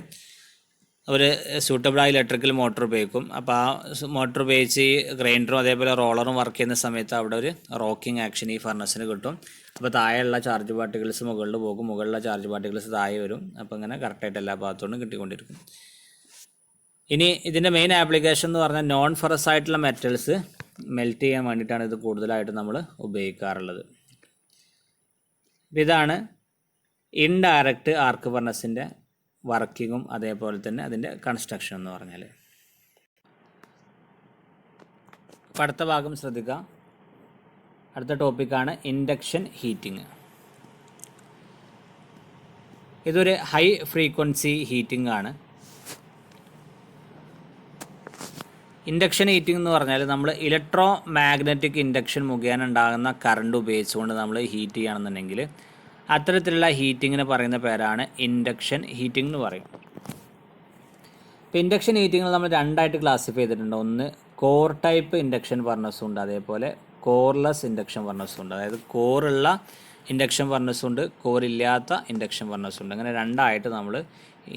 ഒരു സ്യൂട്ടബിളായ ഇലക്ട്രിക്കൽ മോട്ടർ ഉപയോഗിക്കും. അപ്പോൾ ആ മോട്ടർ ഉപയോഗിച്ച് ഈ ഗ്രൈൻഡറും അതേപോലെ റോളറും വർക്ക് ചെയ്യുന്ന സമയത്ത് അവിടെ ഒരു റോക്കിംഗ് ആക്ഷൻ ഈ ഫർണസിന് കിട്ടും. അപ്പോൾ താഴെയുള്ള ചാർജ് പാർട്ടിക്കിൾസ് മുകളിൽ പോകും, മുകളിലുള്ള ചാർജ് പാർട്ടിക്കിൾസ് താഴെ വരും. അപ്പോൾ ഇങ്ങനെ കറക്റ്റായിട്ട് എല്ലാ ഭാഗത്തോടും കിട്ടിക്കൊണ്ടിരിക്കും. ഇനി ഇതിൻ്റെ മെയിൻ ആപ്ലിക്കേഷൻ എന്ന് പറഞ്ഞാൽ നോൺ ഫെറസ് ആയിട്ടുള്ള മെറ്റൽസ് മെൽറ്റ് ചെയ്യാൻ വേണ്ടിയിട്ടാണ് ഇത് കൂടുതലായിട്ട് നമ്മൾ ഉപയോഗിക്കാറുള്ളത്. ഇതാണ് ഇൻഡയറക്റ്റ് ആർക്ക് ഫർണസിൻ്റെ വർക്കിങ്ങും അതേപോലെ തന്നെ അതിൻ്റെ കൺസ്ട്രക്ഷൻ എന്ന് പറഞ്ഞാൽ. അപ്പോൾ അടുത്ത ഭാഗം ശ്രദ്ധിക്കുക. അടുത്ത ടോപ്പിക്കാണ് ഇൻഡക്ഷൻ ഹീറ്റിംഗ്. ഇതൊരു ഹൈ ഫ്രീക്വൻസി ഹീറ്റിംഗ് ആണ്. ഇൻഡക്ഷൻ ഹീറ്റിംഗ് എന്ന് പറഞ്ഞാൽ നമ്മൾ ഇലക്ട്രോ മാഗ്നറ്റിക് ഇൻഡക്ഷൻ മുഖേന ഉണ്ടാകുന്ന കറണ്ട് ഉപയോഗിച്ചുകൊണ്ട് നമ്മൾ ഹീറ്റ് ചെയ്യുകയാണെന്നുണ്ടെങ്കിൽ അത്തരത്തിലുള്ള ഹീറ്റിങ്ങിന് പറയുന്ന പേരാണ് ഇൻഡക്ഷൻ ഹീറ്റിംഗ് എന്ന് പറയും. ഇപ്പോൾ ഇൻഡക്ഷൻ ഹീറ്റിങ്ങിൽ നമ്മൾ രണ്ടായിട്ട് ക്ലാസിഫൈ ചെയ്തിട്ടുണ്ട്. ഒന്ന് കോർ ടൈപ്പ് ഇൻഡക്ഷൻ ഫർണസും ഉണ്ട്, അതേപോലെ കോർലെസ് ഇൻഡക്ഷൻ ഫർണസും ഉണ്ട്. അതായത് കോറുള്ള ഇൻഡക്ഷൻ ഫർണസും ഉണ്ട്, കോറില്ലാത്ത ഇൻഡക്ഷൻ ഫർണസും ഉണ്ട്. അങ്ങനെ രണ്ടായിട്ട് നമ്മൾ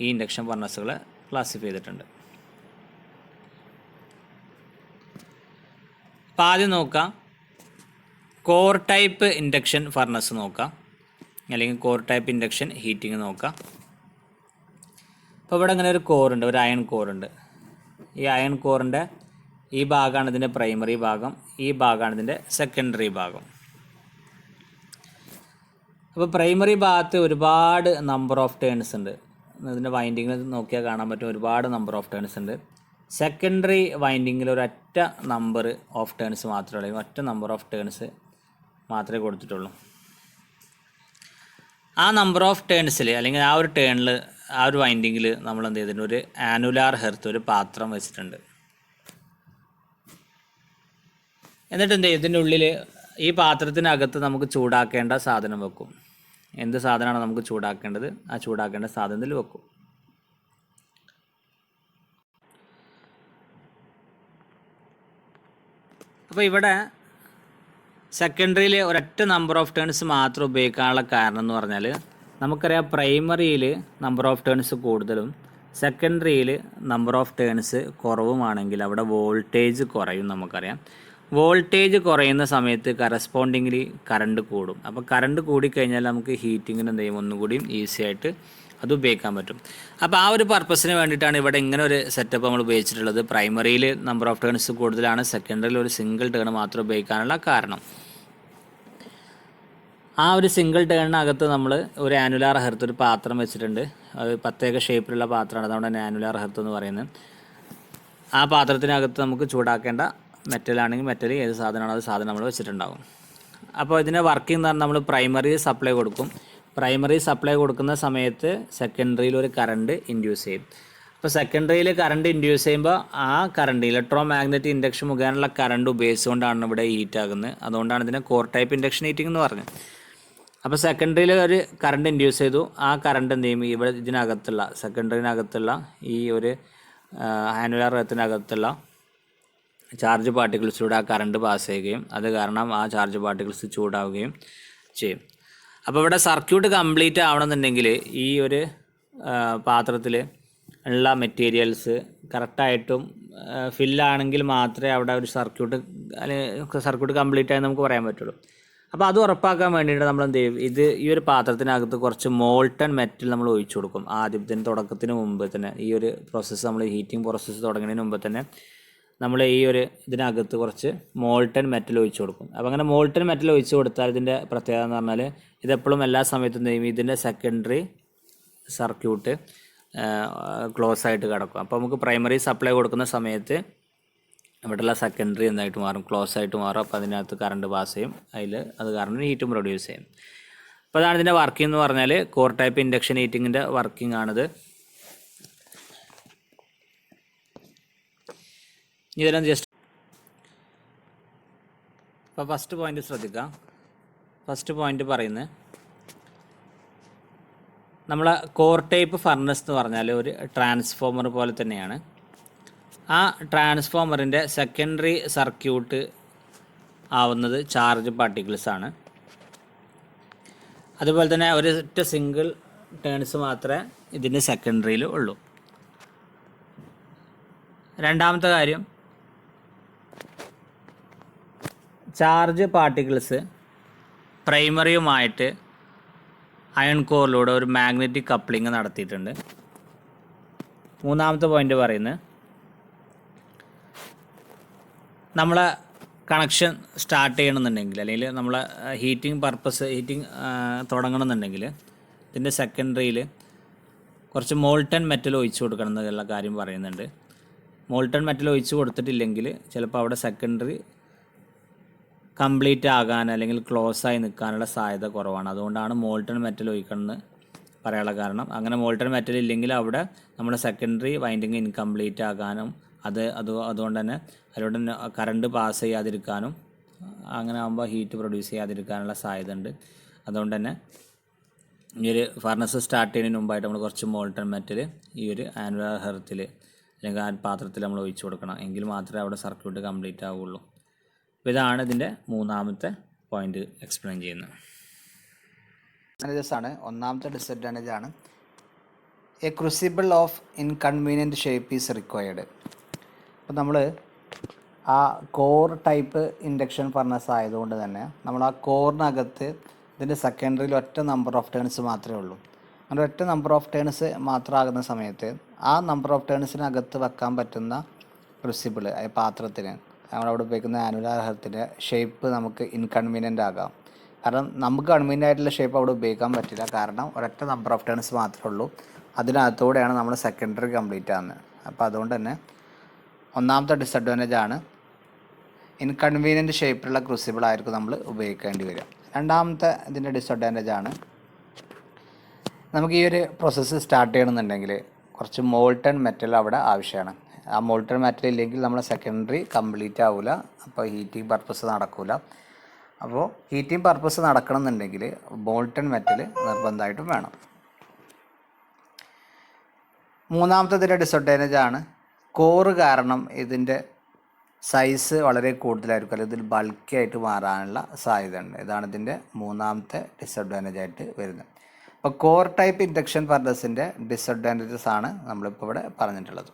ഈ ഇൻഡക്ഷൻ ഫർണസുകളെ ക്ലാസിഫൈ ചെയ്തിട്ടുണ്ട്. അപ്പോൾ ആദ്യം നോക്കാം, കോർ ടൈപ്പ് ഇൻഡക്ഷൻ ഫർണസ് നോക്കാം, അല്ലെങ്കിൽ കോർ ടൈപ്പ് ഇൻഡക്ഷൻ ഹീറ്റിംഗ് നോക്കാം. അപ്പോൾ ഇവിടെ ഇങ്ങനെ ഒരു കോറുണ്ട്, ഒരു അയൺ കോറുണ്ട്. ഈ അയൺ കോറിൻ്റെ ഈ ഭാഗമാണ് ഇതിൻ്റെ പ്രൈമറി ഭാഗം, ഈ ഭാഗമാണ് ഇതിൻ്റെ സെക്കൻഡറി ഭാഗം. അപ്പോൾ പ്രൈമറി ഭാഗത്ത് ഒരുപാട് നമ്പർ ഓഫ് ടേൺസ് ഉണ്ട്. ഇതിൻ്റെ വൈൻഡിങ്ങിൽ നോക്കിയാൽ കാണാൻ പറ്റും, ഒരുപാട് നമ്പർ ഓഫ് ടേൺസ് ഉണ്ട്. സെക്കൻഡറി വൈൻഡിങ്ങിൽ ഒരൊറ്റ നമ്പർ ഓഫ് ടേൺസ് മാത്രമേ ഉള്ളൂ, ഒറ്റ നമ്പർ ഓഫ് ടേൺസ് മാത്രമേ കൊടുത്തിട്ടുള്ളൂ. ആ നമ്പർ ഓഫ് ടേൺസിൽ അല്ലെങ്കിൽ ആ ഒരു ടേണിൽ ആ ഒരു വൈൻഡിങ്ങിൽ നമ്മൾ എന്ത് ചെയ്തിട്ടുണ്ട്, ഒരു ആനുലാർ ഹെർത്ത്, ഒരു പാത്രം വെച്ചിട്ടുണ്ട്. എന്നിട്ട് എന്ത് ചെയ്യും, ഇതിൻ്റെ ഉള്ളിൽ ഈ പാത്രത്തിനകത്ത് നമുക്ക് ചൂടാക്കേണ്ട സാധനം വെക്കും. എന്ത് സാധനമാണ് നമുക്ക് ചൂടാക്കേണ്ടത്, ആ ചൂടാക്കേണ്ട സാധനത്തിൽ വെക്കും. അപ്പോൾ ഇവിടെ സെക്കൻഡറിയിൽ ഒരൊറ്റ നമ്പർ ഓഫ് ടേൺസ് മാത്രം ഉപയോഗിക്കാനുള്ള കാരണം എന്ന് പറഞ്ഞാൽ നമുക്കറിയാം, പ്രൈമറിയിൽ നമ്പർ ഓഫ് ടേൺസ് കൂടുതലും സെക്കൻഡറിയിൽ നമ്പർ ഓഫ് ടേൺസ് കുറവുമാണെങ്കിൽ അവിടെ വോൾട്ടേജ് കുറയും. നമുക്കറിയാം, വോൾട്ടേജ് കുറയുന്ന സമയത്ത് കറസ്പോണ്ടിങ്ങിലി കറണ്ട് കൂടും. അപ്പോൾ കറണ്ട് കൂടിക്കഴിഞ്ഞാൽ നമുക്ക് ഹീറ്റിങ്ങിന് എന്ത് ചെയ്യും, ഒന്നുകൂടിയും ഈസി ആയിട്ട് അത് ഉപയോഗിക്കാൻ പറ്റും. അപ്പോൾ ആ ഒരു പർപ്പസിന് വേണ്ടിയിട്ടാണ് ഇവിടെ ഇങ്ങനെ ഒരു സെറ്റപ്പ് നമ്മൾ ഉപയോഗിച്ചിട്ടുള്ളത്. പ്രൈമറിയിൽ നമ്പർ ഓഫ് ടേൺസ് കൂടുതലാണ്, സെക്കൻഡറിയിൽ ഒരു സിംഗിൾ ടേൺ മാത്രം ഉപയോഗിക്കാനുള്ള കാരണം ആ ഒരു സിംഗിൾ ടേണിനകത്ത് നമ്മൾ ഒരു ആനുലാർ ഹെർത്ത്, ഒരു പാത്രം വെച്ചിട്ടുണ്ട്. അത് പ്രത്യേക ഷേപ്പിലുള്ള പാത്രമാണ്, അതുകൊണ്ട് തന്നെ ആനുലാർ ഹെർത്ത് എന്ന് പറയുന്നത്. ആ പാത്രത്തിനകത്ത് നമുക്ക് ചൂടാക്കേണ്ട മെറ്റലാണെങ്കിൽ മെറ്റൽ, ഏത് സാധനമാണോ അത് സാധനം നമ്മൾ വെച്ചിട്ടുണ്ടാകും. അപ്പോൾ ഇതിൻ്റെ വർക്കിംഗ് എന്ന് പറഞ്ഞാൽ നമ്മൾ പ്രൈമറി സപ്ലൈ കൊടുക്കും. പ്രൈമറി സപ്ലൈ കൊടുക്കുന്ന സമയത്ത് സെക്കൻഡറിയിൽ ഒരു കറണ്ട് ഇൻഡ്യൂസ് ചെയ്യും. അപ്പോൾ സെക്കൻഡറിയിൽ കറണ്ട് ഇൻഡ്യൂസ് ചെയ്യുമ്പോൾ ആ കറണ്ട് ഇലക്ട്രോ മാഗ്നറ്റിക് ഇൻഡക്ഷൻ മുഖേനയുള്ള കറണ്ട് ഉപയോഗിച്ചുകൊണ്ടാണ് ഇവിടെ ഹീറ്റ് ആകുന്നത്. അതുകൊണ്ടാണ് ഇതിനെ കോർ ടൈപ്പ് ഇൻഡക്ഷൻ ഹീറ്റിംഗ് എന്ന് പറഞ്ഞത്. അപ്പോൾ സെക്കൻഡറിയിൽ ഒരു കറണ്ട് ഇൻഡ്യൂസ് ചെയ്തു. ആ കറണ്ട് എന്ത് ചെയ്യും, ഇവിടെ ഇതിനകത്തുള്ള സെക്കൻഡറിനകത്തുള്ള ഈ ഒരു ആനുലാർ എർത്തിനകത്തുള്ള ചാർജ് പാർട്ടിക്കിൾസിലൂടെ ആ കറണ്ട് പാസ് ചെയ്യുകയും അത് കാരണം ആ ചാർജ് പാർട്ടിക്കിൾസ് ചൂടാവുകയും ചെയ്യും. അപ്പോൾ ഇവിടെ സർക്യൂട്ട് കംപ്ലീറ്റ് ആവണമെന്നുണ്ടെങ്കിൽ ഈ ഒരു പാത്രത്തിൽ ഉള്ള മെറ്റീരിയൽസ് കറക്റ്റായിട്ടും ഫില്ലാണെങ്കിൽ മാത്രമേ അവിടെ ഒരു സർക്യൂട്ട് കംപ്ലീറ്റ് ആയി നമുക്ക് പറയാൻ പറ്റുള്ളൂ. അപ്പോൾ അത് ഉറപ്പാക്കാൻ വേണ്ടിയിട്ട് നമ്മൾ എന്ത് ചെയ്യും, ഈ ഒരു പാത്രത്തിനകത്ത് കുറച്ച് മോൾട്ടൺ മെറ്റൽ നമ്മൾ ഒഴിച്ചു കൊടുക്കും. ആദ്യത്തിന് തുടക്കത്തിന് മുമ്പ് തന്നെ ഈ ഒരു പ്രോസസ്സ് നമ്മൾ ഹീറ്റിംഗ് പ്രോസസ്സ് തുടങ്ങുന്നതിന് മുമ്പ് തന്നെ നമ്മൾ ഈ ഒരു ഇതിനകത്ത് കുറച്ച് മോൾട്ടൺ മെറ്റൽ ഒഴിച്ചു കൊടുക്കും. അപ്പോൾ അങ്ങനെ മോൾട്ടൺ മെറ്റൽ ഒഴിച്ചു കൊടുത്താൽ ഇതിൻ്റെ പ്രത്യേകത എന്ന് പറഞ്ഞാൽ ഇതെപ്പോഴും എല്ലാ സമയത്തും എന്ത് ചെയ്യും, ഇതിൻ്റെ സെക്കൻഡറി സർക്യൂട്ട് ക്ലോസ് ആയിട്ട് കിടക്കും. അപ്പോൾ നമുക്ക് പ്രൈമറി സപ്ലൈ കൊടുക്കുന്ന സമയത്ത് ഇവിടെയുള്ള സെക്കൻഡറി എന്തായിട്ട് മാറും, ക്ലോസ് ആയിട്ട് മാറും. അപ്പോൾ അതിനകത്ത് കറണ്ട് പാസ് ചെയ്യും, അത് കാരണം ഹീറ്റും പ്രൊഡ്യൂസ് ചെയ്യും. അപ്പോൾ അതാണ് ഇതിൻ്റെ വർക്കിംഗ് എന്ന് പറഞ്ഞാൽ. കോർ ടൈപ്പ് ഇൻഡക്ഷൻ ഹീറ്റിങ്ങിൻ്റെ വർക്കിംഗ് ആണിത്. ഇതിനെ ജസ്റ്റ് അപ്പോൾ ഫസ്റ്റ് പോയിന്റ് ശ്രദ്ധിക്കാം. ഫസ്റ്റ് പോയിന്റ് പറയുന്നത് നമ്മളെ കോർ ടൈപ്പ് ഫർണസ് എന്ന് പറഞ്ഞാൽ ഒരു ട്രാൻസ്ഫോമർ പോലെ തന്നെയാണ്. ആ ട്രാൻസ്ഫോമറിൻ്റെ സെക്കൻഡറി സർക്യൂട്ട് ആവുന്നത് ചാർജ് പാർട്ടിക്കിൾസ് ആണ്. അതുപോലെ തന്നെ ഒരൊറ്റ സിംഗിൾ ടേൺസ് മാത്രമേ ഇതിൻ്റെ സെക്കൻഡറിയിൽ ഉള്ളൂ. രണ്ടാമത്തെ കാര്യം, ചാർജ് പാർട്ടിക്കിൾസ് പ്രൈമറിയുമായിട്ട് അയൺ കോറിലൂടെ ഒരു മാഗ്നറ്റിക് കപ്ലിംഗ് നടത്തിയിട്ടുണ്ട്. മൂന്നാമത്തെ പോയിന്റ് പറയുന്നത് നമ്മളെ കണക്ഷൻ സ്റ്റാർട്ട് ചെയ്യണമെന്നുണ്ടെങ്കിൽ അല്ലെങ്കിൽ നമ്മളെ ഹീറ്റിംഗ് തുടങ്ങണമെന്നുണ്ടെങ്കിൽ ഇതിൻ്റെ സെക്കൻഡറിയിൽ കുറച്ച് മോൾട്ടൺ മെറ്റൽ ഒഴിച്ചു കൊടുക്കണം എന്നുള്ള കാര്യം പറയുന്നുണ്ട്. മോൾട്ടൺ മെറ്റൽ ഒഴിച്ചു കൊടുത്തിട്ടില്ലെങ്കിൽ ചിലപ്പോൾ അവിടെ സെക്കൻഡറി കംപ്ലീറ്റ് ആകാൻ അല്ലെങ്കിൽ ക്ലോസ് ആയി നിൽക്കാനുള്ള സാധ്യത കുറവാണ്. അതുകൊണ്ടാണ് മോൾട്ടൺ മെറ്റൽ ഒഴിക്കണമെന്ന് പറയാനുള്ള കാരണം. അങ്ങനെ മോൾട്ടൺ മെറ്റൽ ഇല്ലെങ്കിൽ അവിടെ നമ്മുടെ സെക്കൻഡറി വൈൻഡിങ് ഇൻകംപ്ലീറ്റ് ആകാനും അതുകൊണ്ട് തന്നെ അതിലൂടെ കറണ്ട് പാസ് ചെയ്യാതിരിക്കാനും അങ്ങനെ ആകുമ്പോൾ ഹീറ്റ് പ്രൊഡ്യൂസ് ചെയ്യാതിരിക്കാനുള്ള സാധ്യത ഉണ്ട്. അതുകൊണ്ട് തന്നെ ഈ ഒരു ഫർണസ് സ്റ്റാർട്ട് ചെയ്യുന്നതിന് മുമ്പായിട്ട് നമ്മൾ കുറച്ച് മോൾട്ടൺ മെറ്റൽ ഈ ഒരു ആനുലാർ ഹെർത്തിൽ അല്ലെങ്കിൽ ആ പാത്രത്തിൽ നമ്മൾ ഒഴിച്ചു കൊടുക്കണം. എങ്കിൽ മാത്രമേ അവിടെ സർക്യൂട്ട് കംപ്ലീറ്റ് ആവുകയുള്ളൂ. അപ്പോൾ ഇതാണ് ഇതിൻ്റെ മൂന്നാമത്തെ പോയിന്റ് എക്സ്പ്ലെയിൻ ചെയ്യുന്നത്. ആണ്. ഒന്നാമത്തെ ഡിസഡ്വാൻറ്റേജ് ആണ് A crucible of inconvenient shape is required. അപ്പോൾ നമ്മൾ ആ കോർ ടൈപ്പ് ഇൻഡക്ഷൻ ഫർണസ് ആയതുകൊണ്ട് തന്നെ നമ്മൾ ആ കോറിനകത്ത് ഇതിൻ്റെ സെക്കൻഡറിയിൽ ഒറ്റ നമ്പർ ഓഫ് ടേൺസ് മാത്രമേ ഉള്ളൂ. അങ്ങനെ ഒറ്റ നമ്പർ ഓഫ് ടേൺസ് മാത്രമാകുന്ന സമയത്ത് ആ നമ്പർ ഓഫ് ടേൺസിനകത്ത് വെക്കാൻ പറ്റുന്ന ക്രൂസിബിൾ പാത്രത്തിന് നമ്മളവിടെ ഉപയോഗിക്കുന്ന ആനുലാർ ഹെർത്തിൻ്റെ ഷേപ്പ് നമുക്ക് ഇൻകൺവീനിയൻ്റ് ആകാം. കാരണം നമുക്ക് കൺവീനിയൻ്റ് ആയിട്ടുള്ള ഷേപ്പ് അവിടെ ഉപയോഗിക്കാൻ പറ്റില്ല. കാരണം ഒരൊറ്റ നമ്പർ ഓഫ് ടേൺസ് മാത്രമേ ഉള്ളൂ. അതിനകത്തൂടെയാണ് നമ്മൾ സെക്കൻഡറി കംപ്ലീറ്റ് ആകുന്നത്. അപ്പോൾ അതുകൊണ്ട് തന്നെ ഒന്നാമത്തെ ഡിസഡ്വാൻറ്റേജ് ആണ് ഇൻകൺവീനിയൻ്റ് ഷേപ്പിലുള്ള ക്രൂസിബിൾ ആയിരിക്കും നമ്മൾ ഉപയോഗിക്കേണ്ടി വരിക. രണ്ടാമത്തെ ഇതിൻ്റെ ഡിസഡ്വാൻറ്റേജ് ആണ് നമുക്ക് ഈ ഒരു പ്രോസസ്സ് സ്റ്റാർട്ട് ചെയ്യണമെന്നുണ്ടെങ്കിൽ കുറച്ച് മോൾട്ടൺ മെറ്റൽ അവിടെ ആവശ്യമാണ്. ആ മോൾട്ടൺ മെറ്റൽ ഇല്ലെങ്കിൽ നമ്മളെ സെക്കൻഡറി കംപ്ലീറ്റ് ആവില്ല. അപ്പോൾ ഹീറ്റിംഗ് പർപ്പസ് നടക്കില്ല. അപ്പോൾ ഹീറ്റിംഗ് പർപ്പസ് നടക്കണമെന്നുണ്ടെങ്കിൽ മോൾട്ടൺ മെറ്റൽ നിർബന്ധമായിട്ടും വേണം. മൂന്നാമത്തെ ഇതിൻ്റെ ഡിസഡ്വാൻറ്റേജ് ആണ് കോറ് കാരണം ഇതിൻ്റെ സൈസ് വളരെ കൂടുതലായിരിക്കും, അല്ലെങ്കിൽ ഇതിൽ ബൾക്കി ആയിട്ട് മാറാനുള്ള സാധ്യതയുണ്ട്. ഇതാണ് ഇതിൻ്റെ മൂന്നാമത്തെ ഡിസഡ്വാൻറ്റേജ് ആയിട്ട് വരുന്നത്. അപ്പോൾ കോർ ടൈപ്പ് ഇൻഡക്ഷൻ ഫർണസിൻ്റെ ഡിസഡ്വാൻറ്റേജസ് ആണ് നമ്മളിപ്പോൾ ഇവിടെ പറഞ്ഞിട്ടുള്ളത്.